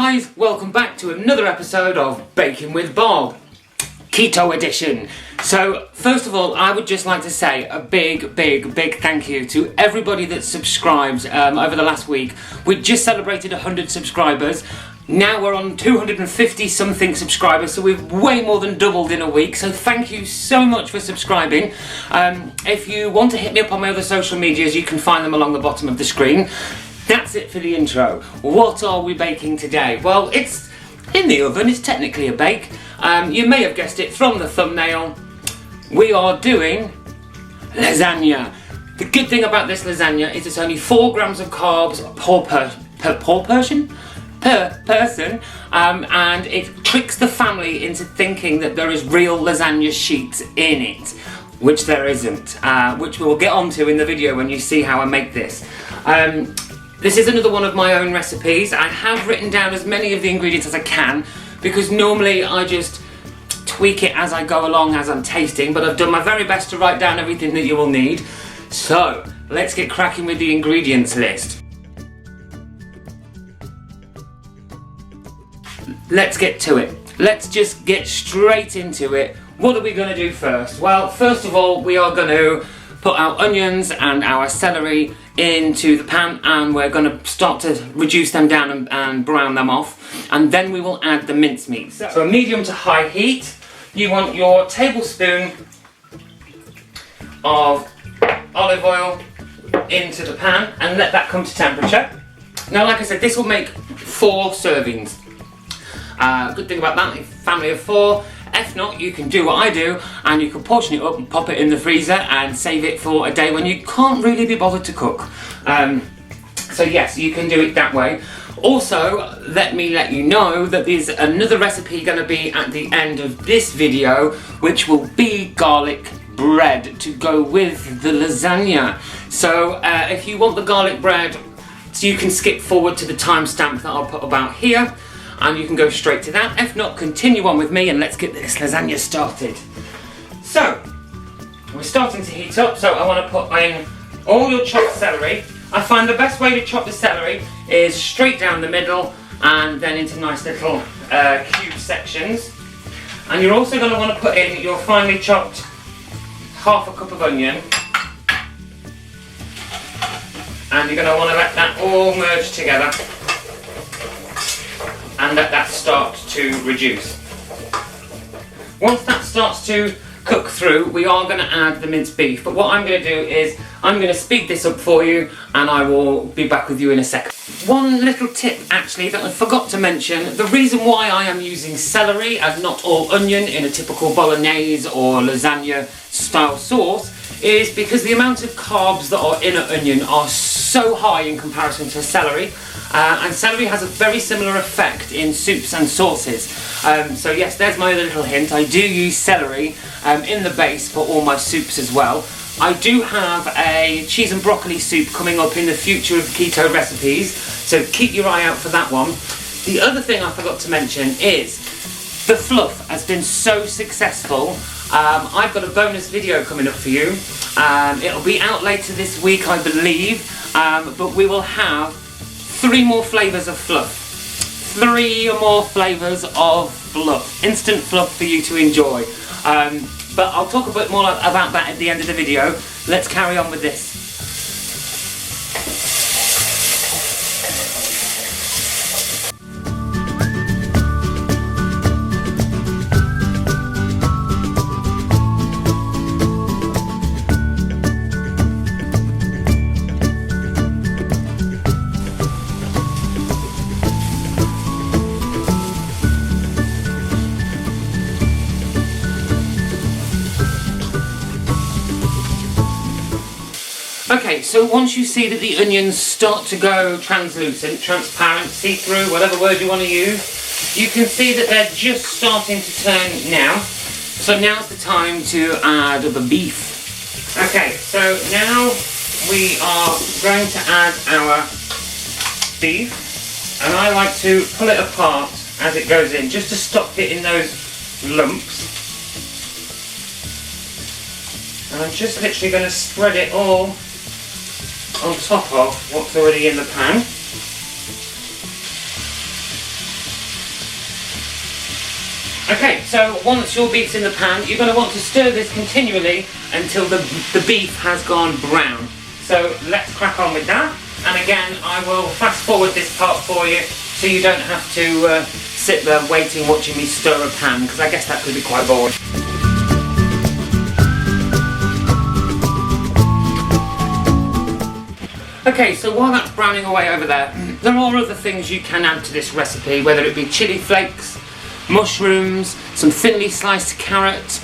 guys, welcome back to another episode of Baking with Bob, Keto edition. So first of all, I would just like to say a big thank you to everybody that subscribed over the last week. We just celebrated 100 subscribers. Now we're on 250 something subscribers, so we've way more than doubled in a week, so thank you so much for subscribing. If you want to hit me up on my other social medias, you can find them along the bottom of the screen. That's it for the intro. What are we baking today? Well, it's in the oven, it's technically a bake. You may have guessed it from the thumbnail. We are doing lasagna. The good thing about this lasagna is it's only 4 grams of carbs per person, and it tricks the family into thinking that there is real lasagna sheets in it, which there isn't, which we'll get onto in the video when you see how I make this. This is another one of my own recipes. I have written down as many of the ingredients as I can, because normally I just tweak it as I go along as I'm tasting, but I've done my very best to write down everything that you will need. So, let's get cracking with the ingredients list. Let's get to it. Let's just get straight into it. What are we going to do first? Well, first of all, we are going to put our onions and our celery into the pan, and we're going to start to reduce them down and brown them off, and then we will add the mincemeat. So a medium to high heat. You want your tablespoon of olive oil into the pan and let that come to temperature. Now, like I said, this will make 4 servings. Good thing about that, if family of 4. If not, you can do what I do and you can portion it up and pop it in the freezer and save it for a day when you can't really be bothered to cook. So yes, you can do it that way. Also, let me let you know that there's another recipe going to be at the end of this video, which will be garlic bread to go with the lasagna. So if you want the garlic bread, so you can skip forward to the timestamp that I'll put about here, and you can go straight to that. If not, continue on with me and let's get this lasagna started. So, we're starting to heat up, so I want to put in all your chopped celery. I find the best way to chop the celery is straight down the middle and then into nice little cube sections. And you're also going to want to put in your finely chopped half a cup of onion. And you're going to want to let that all merge together and let that start to reduce. Once that starts to cook through, we are going to add the minced beef, but what I'm going to do is I'm going to speed this up for you and I will be back with you in a second. One little tip actually that I forgot to mention: the reason why I am using celery and not all onion in a typical bolognese or lasagna style sauce is because the amount of carbs that are in an onion are so high in comparison to celery. And celery has a very similar effect in soups and sauces. So yes, there's my other little hint. I do use celery in the base for all my soups as well. I do have a cheese and broccoli soup coming up in the future of keto recipes, so keep your eye out for that one. The other thing I forgot to mention is the fluff has been so successful. I've got a bonus video coming up for you. It'll be out later this week, I believe, but we will have 3 more flavours of fluff. 3 more flavours of fluff. Instant fluff for you to enjoy. But I'll talk a bit more about that at the end of the video. Let's carry on with this. Okay, so once you see that the onions start to go translucent, transparent, see-through, whatever word you want to use, you can see that they're just starting to turn now. So now's the time to add the beef. Okay, so now we are going to add our beef, and I like to pull it apart as it goes in, just to stop hitting those lumps. And I'm just literally going to spread it all on top of what's already in the pan. Okay, so once your beef's in the pan, you're going to want to stir this continually until the beef has gone brown. So let's crack on with that. And again, I will fast forward this part for you so you don't have to sit there waiting, watching me stir a pan, because I guess that could be quite boring. Okay, so while that's browning away over there are other things you can add to this recipe, whether it be chili flakes, mushrooms, some thinly sliced carrot.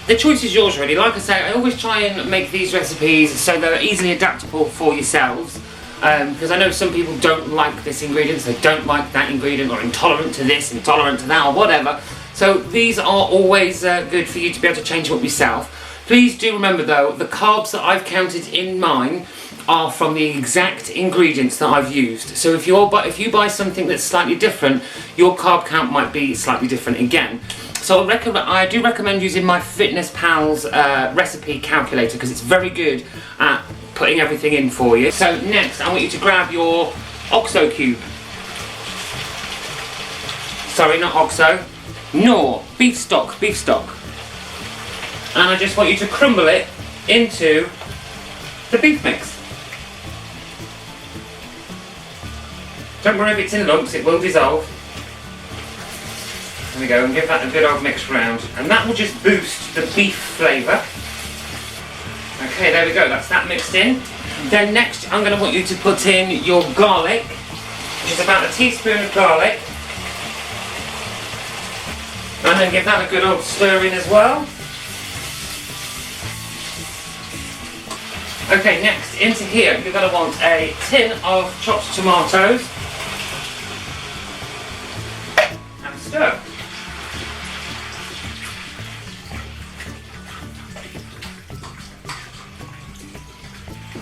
The choice is yours really. Like I say, I always try and make these recipes so they're easily adaptable for yourselves, because I know some people don't like this ingredient, they don't like that ingredient, or intolerant to this, intolerant to that, or whatever. So these are always good for you to be able to change them up yourself. Please do remember though, the carbs that I've counted in mine are from the exact ingredients that I've used. So if you buy something that's slightly different, your carb count might be slightly different again. So I do recommend using my Fitness Pal's recipe calculator, because it's very good at putting everything in for you. So next, I want you to grab your OXO cube. Sorry, not OXO. Knorr, beef stock. And I just want you to crumble it into the beef mix. Don't worry if it's in lumps, it will dissolve. There we go, and give that a good old mix round. And that will just boost the beef flavour. Okay, there we go, that's that mixed in. Then next, I'm going to want you to put in your garlic, which is about a teaspoon of garlic. And then give that a good old stir in as well. Okay, next, into here, you're going to want a tin of chopped tomatoes. And stir.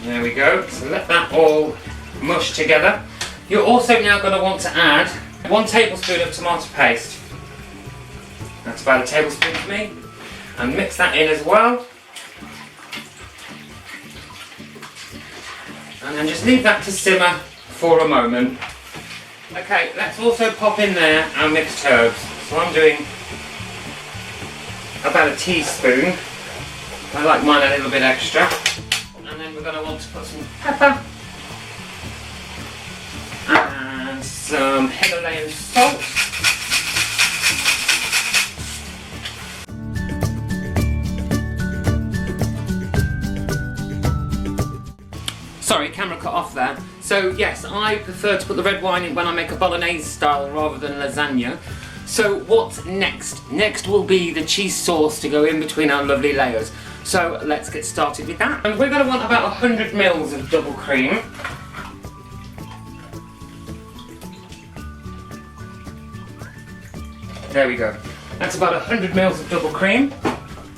There we go, so let that all mush together. You're also now going to want to add 1 tablespoon of tomato paste. That's about a tablespoon for me. And mix that in as well. And then just leave that to simmer for a moment. Okay, let's also pop in there our mixed herbs. So I'm doing about a teaspoon. I like mine a little bit extra. And then we're going to want to put some pepper and some Himalayan salt. Sorry, camera cut off there. So yes, I prefer to put the red wine in when I make a bolognese style rather than lasagna. So what's next? Next will be the cheese sauce to go in between our lovely layers. So let's get started with that. And we're going to want about 100 mils of double cream. There we go. That's about 100 mils of double cream.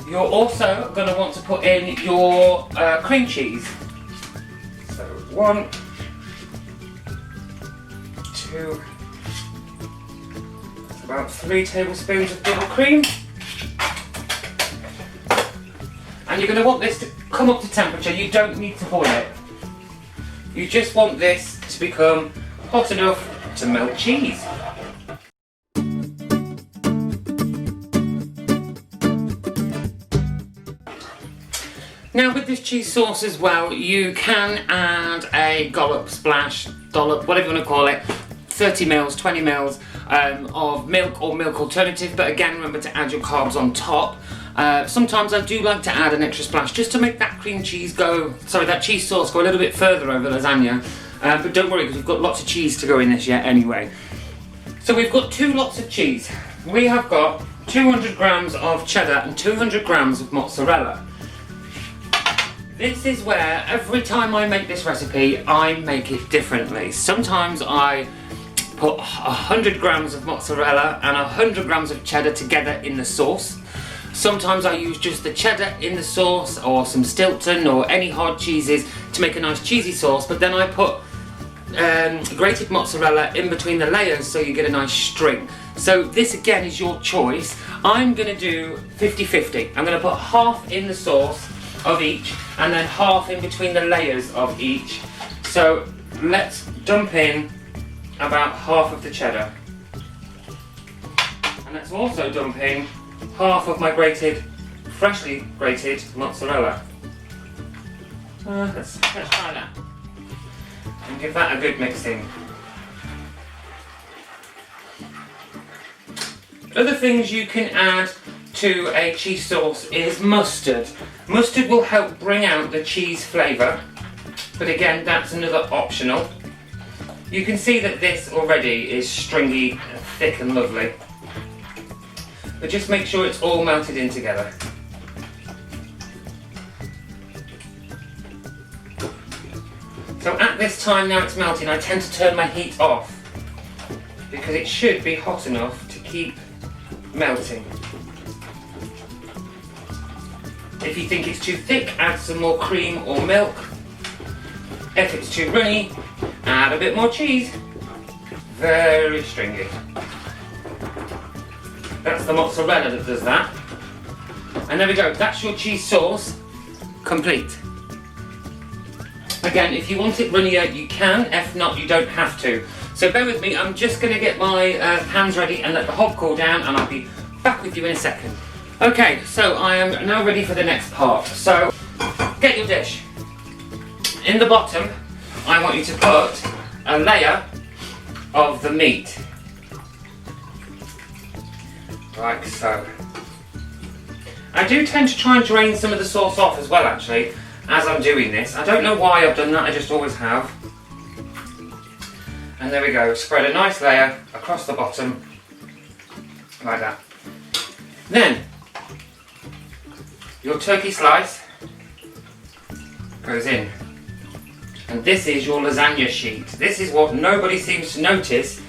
You're also going to want to put in your cream cheese. So 1, 2, that's about 3 tablespoons of double cream. And you're going to want this to come up to temperature. You don't need to boil it. You just want this to become hot enough to melt cheese. Now with this cheese sauce as well, you can add a dollop, whatever you want to call it, 30 mils, 20 mils of milk or milk alternative, but again remember to add your carbs on top. Sometimes I do like to add an extra splash just to make that that cheese sauce go a little bit further over lasagna. But don't worry, because we've got lots of cheese to go in this yet anyway. So we've got 2 lots of cheese. We have got 200 grams of cheddar and 200 grams of mozzarella. This is where every time I make this recipe, I make it differently. Sometimes I put 100 grams of mozzarella and 100 grams of cheddar together in the sauce. Sometimes I use just the cheddar in the sauce, or some Stilton or any hard cheeses to make a nice cheesy sauce, but then I put grated mozzarella in between the layers so you get a nice string. So this again is your choice. I'm going to do 50-50. I'm going to put half in the sauce of each and then half in between the layers of each. So let's dump in about half of the cheddar. And let's also dump in half of my freshly grated mozzarella. Let's try that. And give that a good mixing. Other things you can add to a cheese sauce is mustard. Mustard will help bring out the cheese flavour, but again, that's another optional. You can see that this already is stringy, thick and lovely. But just make sure it's all melted in together. So at this time, now it's melting, I tend to turn my heat off because it should be hot enough to keep melting. If you think it's too thick, add some more cream or milk. If it's too runny, add a bit more cheese. Very stringy. That's the mozzarella that does that. And there we go, that's your cheese sauce complete. Again, if you want it runnier, you can. If not, you don't have to. So bear with me, I'm just going to get my pans ready and let the hob cool down, and I'll be back with you in a second. Okay, so I am now ready for the next part. So, get your dish. In the bottom, I want you to put a layer of the meat. Like so. I do tend to try and drain some of the sauce off as well, actually, as I'm doing this. I don't know why I've done that, I just always have. And there we go, spread a nice layer across the bottom, like that. Then, your turkey slice goes in. And this is your lasagna sheet. This is what nobody seems to notice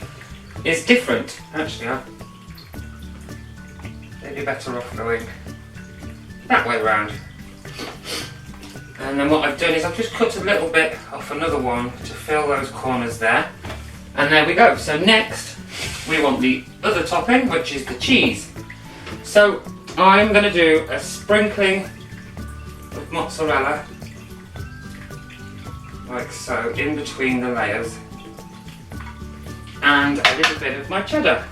is different. Actually, maybe better off going that way around. And then what I've done is I've just cut a little bit off another one to fill those corners there. And there we go. So next, we want the other topping, which is the cheese. So I'm going to do a sprinkling of mozzarella, like so, in between the layers, and a little bit of my cheddar.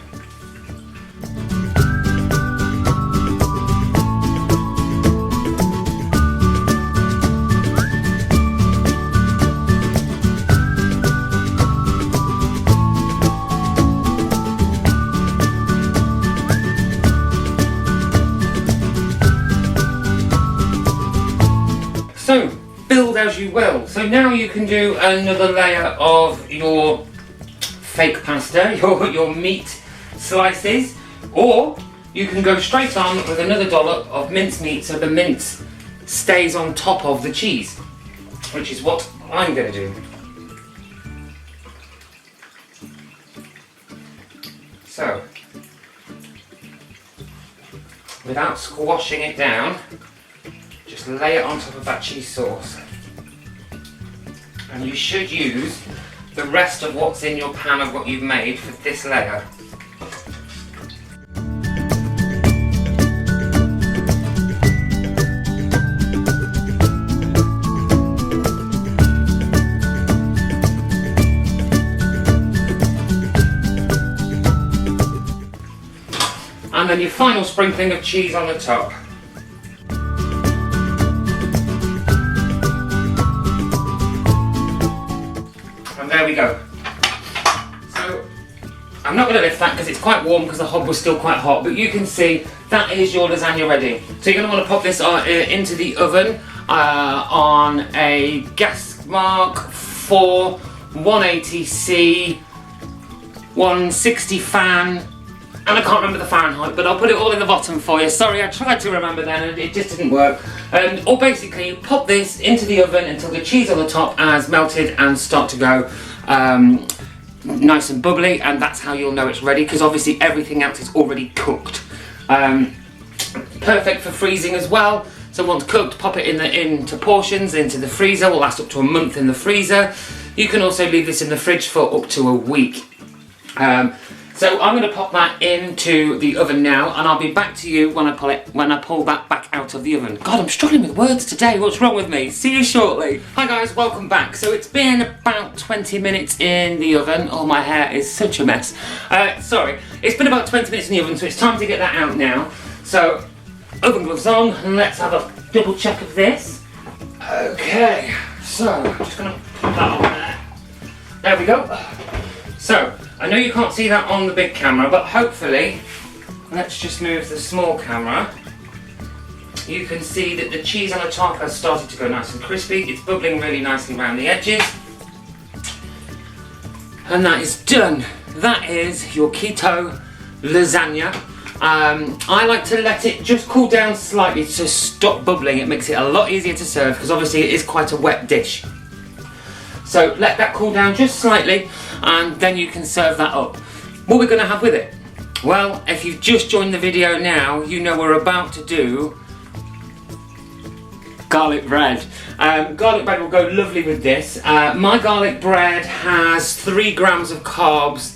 So, build as you will. So now you can do another layer of your fake pasta, your meat slices, or you can go straight on with another dollop of minced meat so the mince stays on top of the cheese, which is what I'm going to do. So, without squashing it down, just lay it on top of that cheese sauce. And you should use the rest of what's in your pan of what you've made for this layer. And then your final sprinkling of cheese on the top. There we go. So I'm not going to lift that because it's quite warm because the hob was still quite hot, but you can see that is your lasagna ready. So you're going to want to pop this into the oven on a gas mark for 180C, 160 fan, and I can't remember the Fahrenheit, but I'll put it all in the bottom for you. Sorry, I tried to remember then and it just didn't work. Or basically, pop this into the oven until the cheese on the top has melted and start to go nice and bubbly, and that's how you'll know it's ready, because obviously everything else is already cooked. Perfect for freezing as well. So once cooked, pop it into portions into the freezer. Will last up to a month in the freezer. You can also leave this in the fridge for up to a week. So I'm going to pop that into the oven now, and I'll be back to you when I pull that back out of the oven. God, I'm struggling with words today. What's wrong with me? See you shortly. Hi guys, welcome back. So it's been about 20 minutes in the oven. Oh, my hair is such a mess. Sorry, it's been about 20 minutes in the oven, so it's time to get that out now. So oven gloves on, and let's have a double check of this. Okay, so I'm just going to put that on there. There we go. So I know you can't see that on the big camera, but hopefully, let's just move the small camera. You can see that the cheese on the top has started to go nice and crispy. It's bubbling really nicely around the edges. And that is done. That is your keto lasagna. I like to let it just cool down slightly to stop bubbling. It makes it a lot easier to serve because obviously it is quite a wet dish. So let that cool down just slightly, and then you can serve that up. What we're going to have with it? Well, if you've just joined the video now, you know we're about to do garlic bread. Garlic bread will go lovely with this. My garlic bread has 3 grams of carbs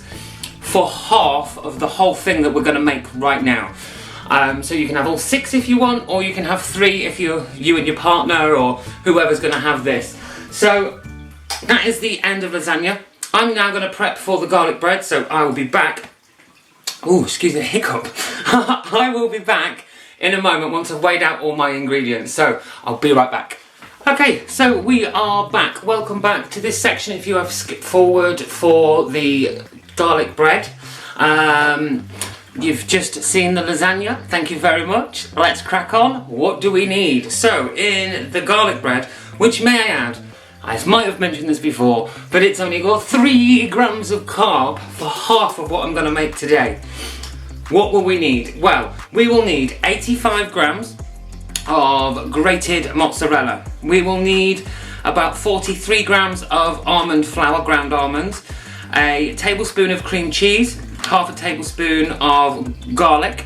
for half of the whole thing that we're going to make right now. So you can have all 6 if you want, or you can have 3 if you and your partner or whoever's going to have this. So that is the end of lasagna. I'm now going to prep for the garlic bread, so I will be back. Oh, excuse the hiccup. I will be back in a moment once I've weighed out all my ingredients, so I'll be right back. Okay, so we are back. Welcome back to this section if you have skipped forward for the garlic bread. You've just seen the lasagna. Thank you very much. Let's crack on. What do we need? So, in the garlic bread, which may I add, I might have mentioned this before, but it's only got 3 grams of carb for half of what I'm going to make today. What will we need? Well, we will need 85 grams of grated mozzarella. We will need about 43 grams of almond flour, ground almonds, a tablespoon of cream cheese, half a tablespoon of garlic,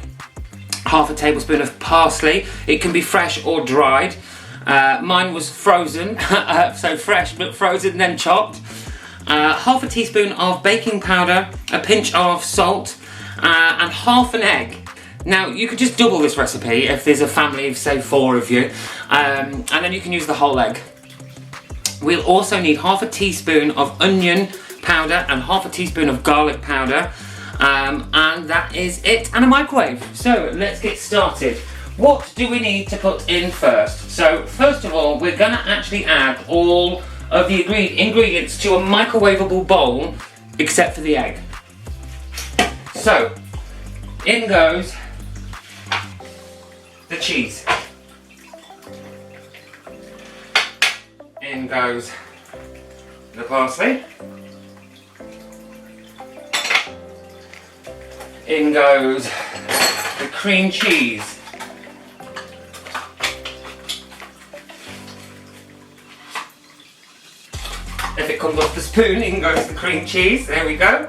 half a tablespoon of parsley. It can be fresh or dried. Mine was frozen, so fresh but frozen then chopped. Half a teaspoon of baking powder, a pinch of salt, and half an egg. Now you could just double this recipe if there's a family of say 4 of you, and then you can use the whole egg. We'll also need half a teaspoon of onion powder and half a teaspoon of garlic powder, and that is it, and a microwave. So let's get started. What do we need to put in first? So first of all, we're going to actually add all of the ingredients to a microwavable bowl, except for the egg. So, in goes the cheese. In goes the parsley. In goes the cream cheese. If it comes off the spoon, in goes the cream cheese. There we go.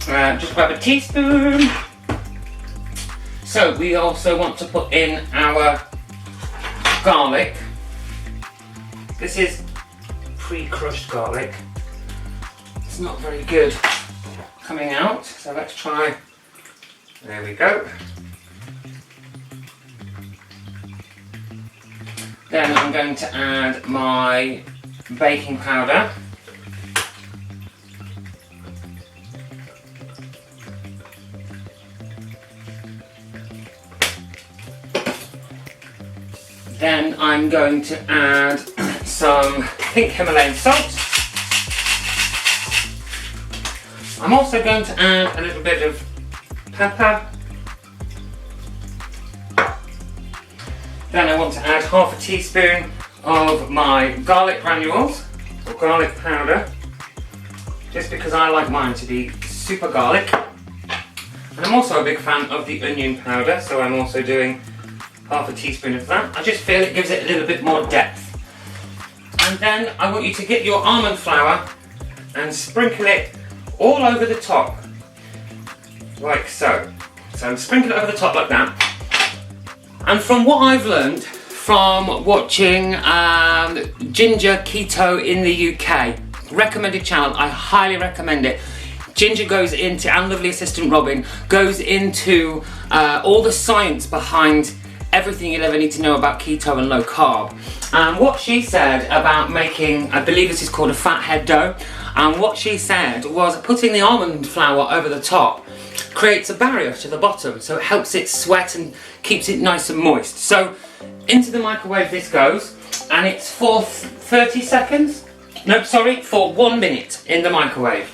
Just grab a teaspoon. So we also want to put in our garlic. This is pre-crushed garlic. It's not very good coming out, so let's try. There we go. Then I'm going to add my baking powder. Then I'm going to add some pink Himalayan salt. I'm also going to add a little bit of pepper. Then I want to add half a teaspoon of my garlic granules, or garlic powder, just because I like mine to be super garlic. And I'm also a big fan of the onion powder, so I'm also doing half a teaspoon of that. I just feel it gives it a little bit more depth. And then I want you to get your almond flour and sprinkle it all over the top, like so. So sprinkle it over the top like that. And from what I've learned from watching Ginger Keto in the UK, recommended channel. I highly recommend it. Ginger goes into, and lovely assistant Robin, goes into all the science behind everything you'll ever need to know about keto and low carb. And what she said about making, I believe this is called a fathead dough, and what she said was putting the almond flour over the top creates a barrier to the bottom, so it helps it sweat and keeps it nice and moist. So into the microwave this goes, and it's for 30 seconds? No, sorry, for 1 minute in the microwave.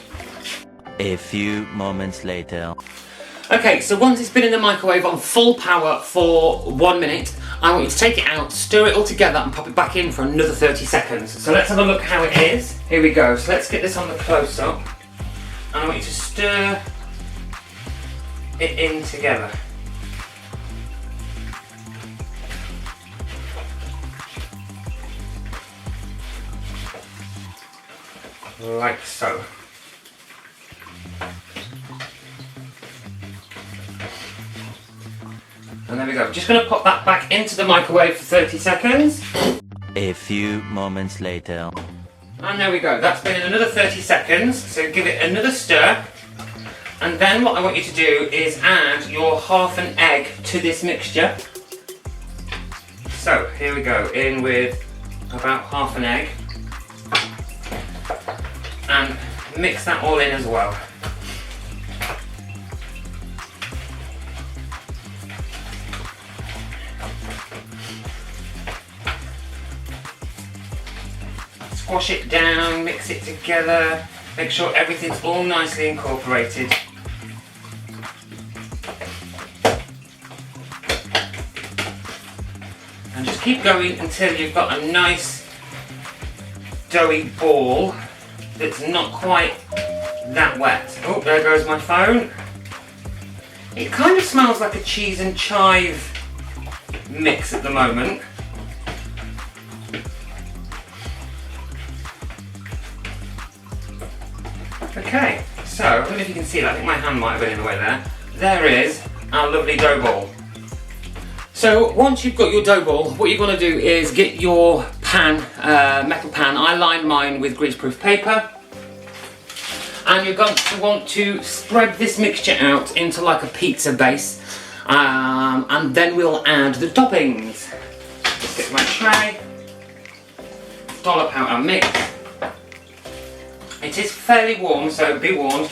A few moments later. Okay, so once it's been in the microwave on full power for 1 minute, I want you to take it out, stir it all together and pop it back in for another 30 seconds. So let's have a look how it is. Here we go. So let's get this on the close-up. And I want you to stir it in together. Like so. And there we go. Just going to pop that back into the microwave for 30 seconds. A few moments later. And there we go. That's been in another 30 seconds. So give it another stir. And then what I want you to do is add your half an egg to this mixture. So here we go. In with about half an egg. And mix that all in as well. Squash it down, mix it together, make sure everything's all nicely incorporated. And just keep going until you've got a nice doughy ball that's not quite that wet. Oh, there goes my phone. It kind of smells like a cheese and chive mix at the moment. Okay, so I don't know if you can see that. I think my hand might have been in the way there. There is our lovely dough ball. So once you've got your dough ball, what you're going to do is get your pan, metal pan. I lined mine with greaseproof paper. And you're going to want to spread this mixture out into like a pizza base. And then we'll add the toppings. Just get my tray, dollop out our mix. It is fairly warm, so be warned.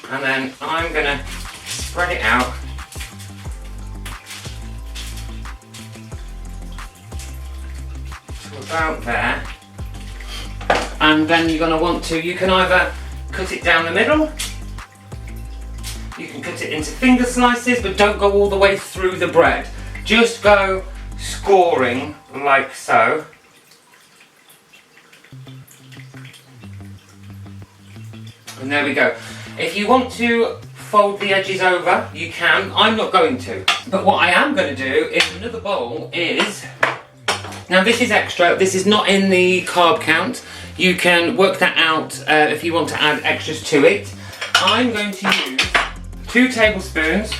And then I'm going to spread it out. To about there. And then you're going to want to, you can either cut it down the middle, you can cut it into finger slices, but don't go all the way through the bread. Just go scoring like so. And there we go. If you want to fold the edges over, you can. I'm not going to. But what I am going to do in another bowl is... Now this is extra. This is not in the carb count. You can work that out if you want to add extras to it. I'm going to use 2 tablespoons.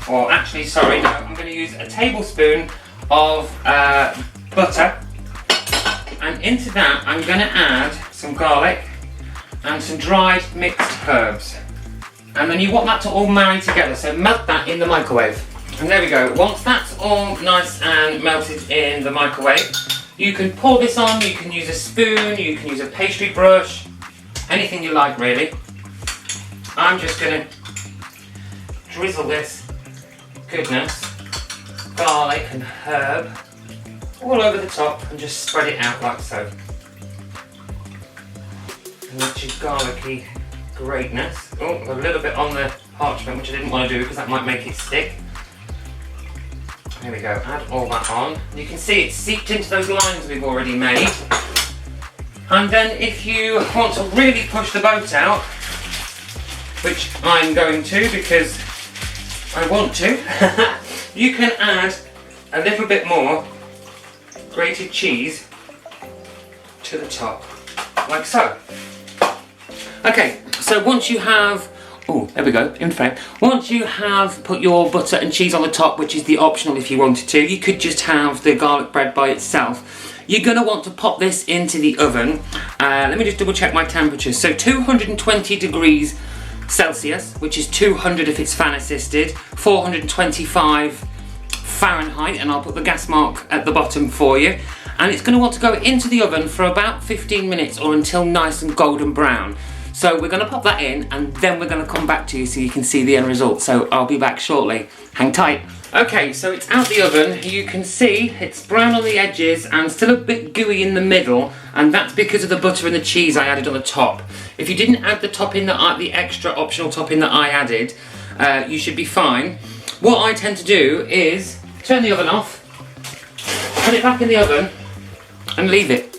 Or actually, sorry, no. I'm going to use a tablespoon of butter. And into that, I'm going to add some garlic and some dried mixed herbs. And then you want that to all marry together, so melt that in the microwave. And there we go. Once that's all nice and melted in the microwave, you can pour this on, you can use a spoon, you can use a pastry brush, anything you like really. I'm just going to drizzle this goodness, garlic and herb, all over the top and just spread it out like so. And that's your garlicky greatness. Oh, a little bit on the parchment, which I didn't want to do because that might make it stick. There we go, add all that on. You can see it's seeped into those lines we've already made. And then if you want to really push the boat out, which I'm going to because I want to, you can add a little bit more grated cheese to the top, like so. Okay, so once you have, oh, there we go, in frame. Once you have put your butter and cheese on the top, which is the optional if you wanted to, you could just have the garlic bread by itself. you're going to want to pop this into the oven. Let me just double check my temperatures. So 220 degrees Celsius, which is 200 if it's fan assisted, 425 Fahrenheit, and I'll put the gas mark at the bottom for you. And it's going to want to go into the oven for about 15 minutes or until nice and golden brown. So we're going to pop that in, and then we're going to come back to you so you can see the end result. So I'll be back shortly. Hang tight. Okay, so it's out the oven. You can see it's brown on the edges and still a bit gooey in the middle, and that's because of the butter and the cheese I added on the top. If you didn't add the topping the extra optional topping that I added, you should be fine. What I tend to do is turn the oven off, put it back in the oven, and leave it.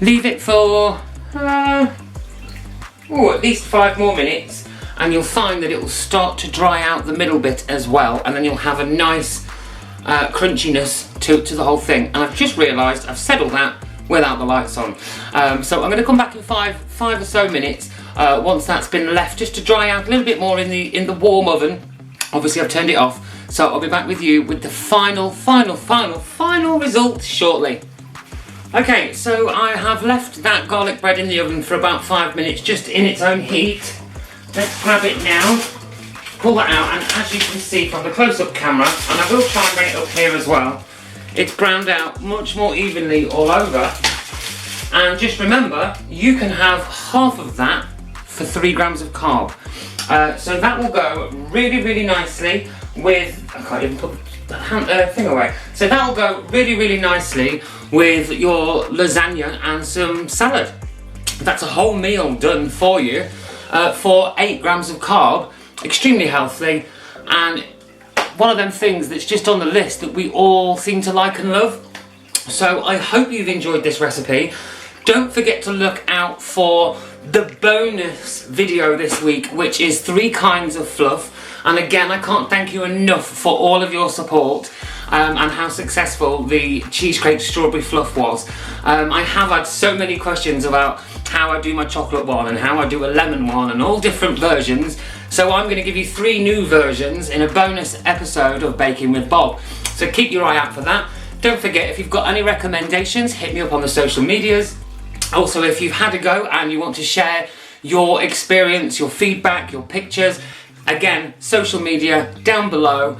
Leave it for at least 5 more minutes, and you'll find that it will start to dry out the middle bit as well, and then you'll have a nice crunchiness to the whole thing. And I've just realised I've said all that without the lights on. So I'm going to come back in five or so minutes once that's been left just to dry out a little bit more in the warm oven. Obviously I've turned it off, so I'll be back with you with the final result shortly. Okay, so I have left that garlic bread in the oven for about 5 minutes, just in its own heat. Let's grab it now, pull that out, and as you can see from the close-up camera, and I will try and bring it up here as well, it's browned out much more evenly all over. And just remember, you can have half of that for 3 grams of carb. So that will go really nicely with, I can't even put the thing away. So that will go really nicely with your lasagna and some salad. That's a whole meal done for you for 8 grams of carb, extremely healthy, and one of them things that's just on the list that we all seem to like and love. So I hope you've enjoyed this recipe. Don't forget to look out for the bonus video this week, which is 3 kinds of fluff. And again, I can't thank you enough for all of your support and how successful the cheese crate strawberry fluff was. I have had so many questions about how I do my chocolate one and how I do a lemon one and all different versions. So I'm going to give you 3 new versions in a bonus episode of Baking with Bob. So keep your eye out for that. Don't forget, if you've got any recommendations, hit me up on the social medias. Also, if you've had a go and you want to share your experience, your feedback, your pictures, again, social media down below.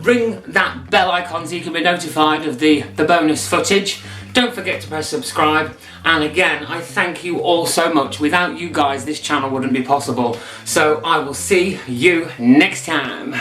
Ring that bell icon so you can be notified of the bonus footage. Don't forget to press subscribe. And again, I thank you all so much. Without you guys, this channel wouldn't be possible. So I will see you next time.